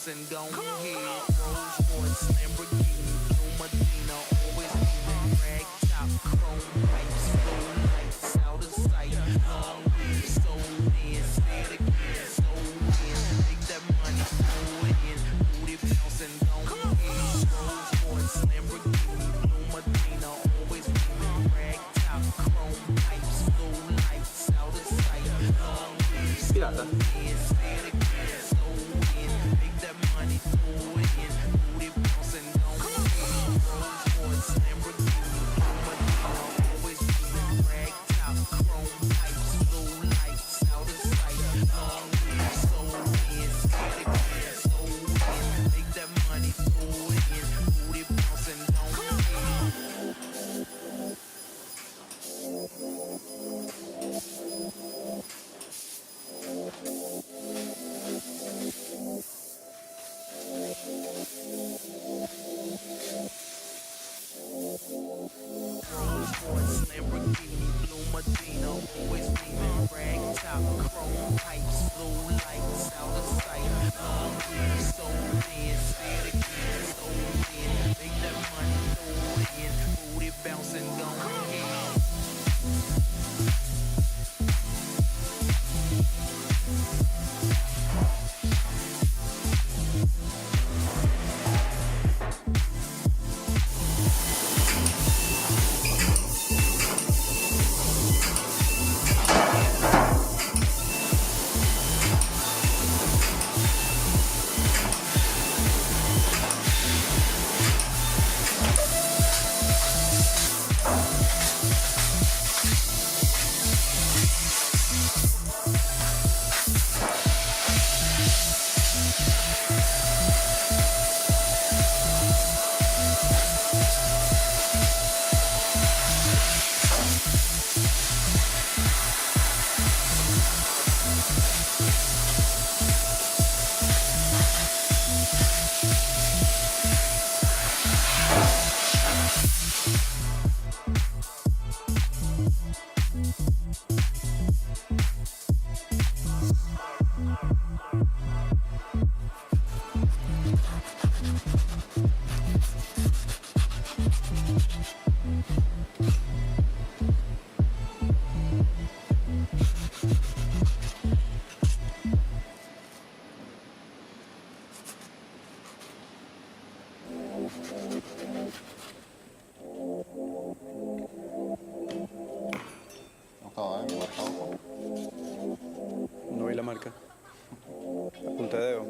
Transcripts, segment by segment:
And go ahead, Rolls Royce, Lamborghini, Blue Medina, always leaving rag top, chrome pipes, low lights, out of sight, long weed, so in, say it again, so in, make that money, throw it in, booty bounce and go ahead, Rolls Royce, Lamborghini, Blue Medina, always leaving rag top, chrome pipes, low lights, out of sight, long weed, so in, say it again, so in, make that money, throw it in, booty bounce and go ahead, Rolls Royce, Lamborghini, Blue Medina, always leaving rag top, chrome pipes, low lights, out of sight, long weed, so in, say it again, so in, make that money, throw it in, booty bounce and go ahead. Rolls-Royce, Lamborghini, Blue Medina, always leaving rag top, chrome pipes, low lights, out of sight, long weed, so in, say it again, so in, make that money, throw it in, booty bounce and go ahead. No vi la marca. A punta de dedo.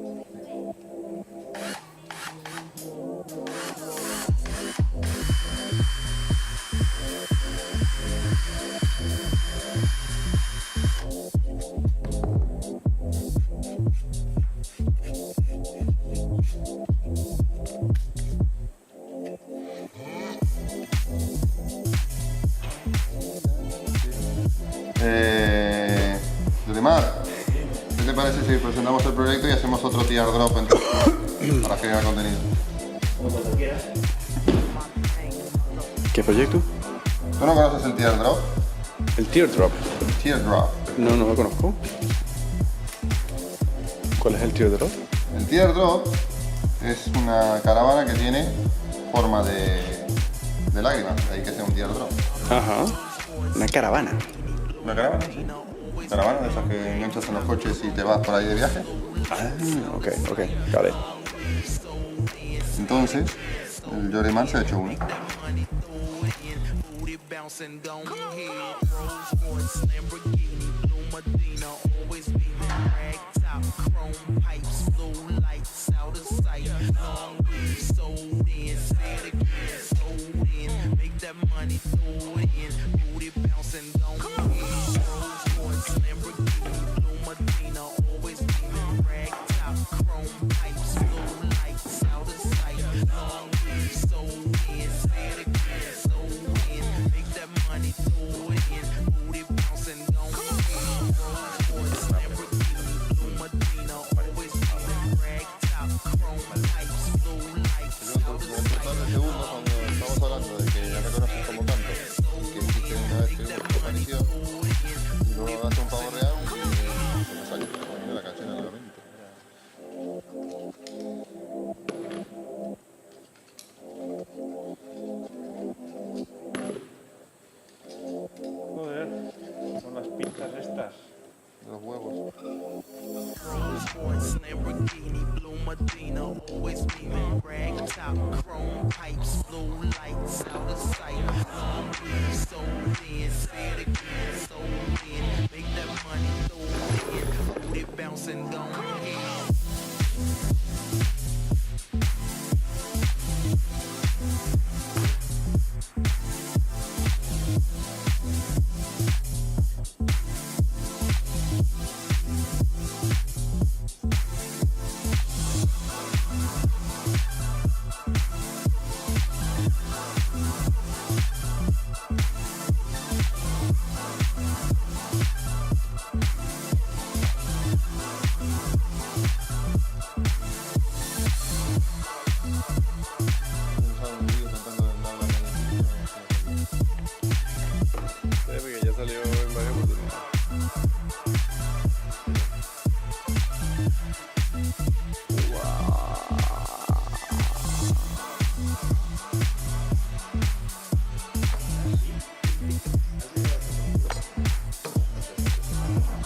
Demar, ¿qué te parece si presentamos el proyecto y hacemos otro teardrop para crear contenido? Cuando quieras. ¿Qué proyecto? ¿Tú no conoces el teardrop? El teardrop. Teardrop. No, no lo conozco. ¿Cuál es el teardrop? El teardrop es una caravana que tiene forma de lágrima, de ahí que sea un teardrop. Ajá. Una caravana. ¿Una caravana? Sí. caravana, esas que enganchas en los coches y te vas por ahí de viaje. Ah, ok, got it. Entonces, el Yoreman se ha hecho uno. Bouncing down here, Rolls Royce, Lamborghini, Blue Medina, always beaming, rag top, chrome pipes, blue lights, out of sight, long weave, sold in, say it again, sold in, make that money, throw it in, booty bouncing down here, Rolls Royce, Lamborghini, Blue Medina, always beaming, rag top, chrome pipes, blue lights, out of sight, long weave, sold in, say it again, sold in, make that money, throw it in, booty bouncing down here, Rolls Royce, Lamborghini, Blue Medina, always beaming, rag top, chrome pipes, blue lights, out of sight, Segundos cuando estamos hablando de que ya me conoces como canto y que hiciste una vez que me pareció y luego hace un pavo real y se me sale poniendo la canción en la mente. Joder, son las pinzas estas. Los huevos. Rolls Royce, Lamborghini, Blue Medina, always beaming, rag top, chrome pipes, blue lights, out of sight, long weave, sold in, say it again, sold in, make that money, throw it in, booty bouncing down here. Porque ya salió en varias oportunidades.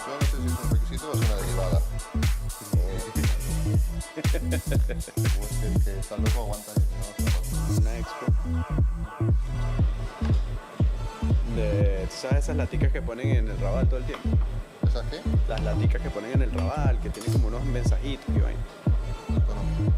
Yo no sé si es un requisito o es una derivada. O es que el que está loco aguanta y no. Una expo. ¿Tú sabes esas laticas que ponen en el rabal todo el tiempo? ¿Esas qué? Las laticas que ponen en el rabal, que tienen como unos mensajitos y vaina. No conozco.